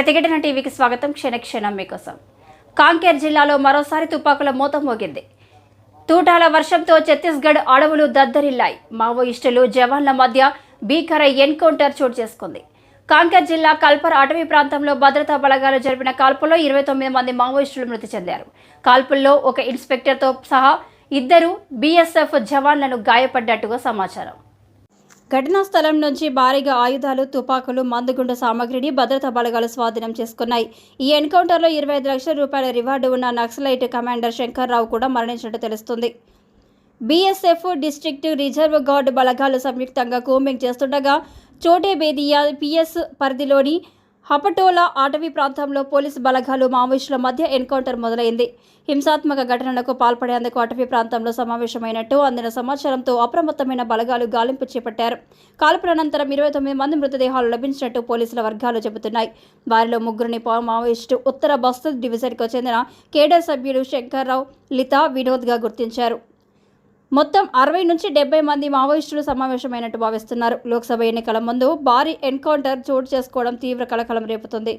ప్రతిఘటన టీవీకి స్వాగతం. క్షణక్షణం మీకోసం. కాంకేర్ జిల్లాలో మరోసారి తుపాకుల మోత మోగింది. తూటాల వర్షంతో ఛత్తీస్గఢ్ అడవులు దద్దరిల్లాయి. మావోయిస్టులు జవాన్ల మధ్య భీకర ఎన్కౌంటర్ చోటు చేసుకుంది. కాంకేర్ జిల్లా కల్పర్ అటవీ ప్రాంతంలో భద్రతా బలగాలు జరిపిన కాల్పుల్లో 29 మంది మావోయిస్టులు మృతి చెందారు. కాల్పుల్లో ఒక ఇన్స్పెక్టర్తో సహా 2 బీఎస్ఎఫ్ జవాన్లను గాయపడ్డట్టుగా సమాచారం. ఘటనా స్థలం నుంచి భారీగా ఆయుధాలు, తుపాకులు, మందుగుండు సామగ్రిని భద్రతా బలగాలు స్వాధీనం చేసుకున్నాయి. ఈ ఎన్కౌంటర్లో 25 లక్షల రూపాయల రివార్డు ఉన్న నక్సలైట్ కమాండర్ శంకర్రావు కూడా మరణించినట్టు తెలుస్తుంది. బీఎస్ఎఫ్, డిస్ట్రిక్ట్ రిజర్వ్ గార్డ్ బలగాలు సంయుక్తంగా కూంబింగ్ చేస్తుండగా చోటేబేదియా పిఎస్ పరిధిలోని హపటోలా అటవీ ప్రాంతంలో పోలీసు బలగాలు మావోయిస్టుల మధ్య ఎన్కౌంటర్ మొదలైంది. హింసాత్మక ఘటనలకు పాల్పడేందుకు అటవీ ప్రాంతంలో సమావేశమైనట్టు అందిన సమాచారంతో అప్రమత్తమైన బలగాలు గాలింపు చేపట్టారు. కాల్పులనంతరం 29 మంది మృతదేహాలు లభించినట్టు పోలీసుల వర్గాలు చెబుతున్నాయి. వారిలో 3 మావోయిస్టు ఉత్తర బస్తర్ డివిజన్కు చెందిన కేడర్ సభ్యులు శంకర్రావు, లితా, వినోద్గా గుర్తించారు. మొత్తం 60 నుంచి 70 మంది మావోయిస్టులు సమావేశమైనట్టు భావిస్తున్నారు. లోక్సభ ఎన్నికల ముందు భారీ ఎన్కౌంటర్ చోటు చేసుకోవడం తీవ్ర కలకలం రేపుతుంది.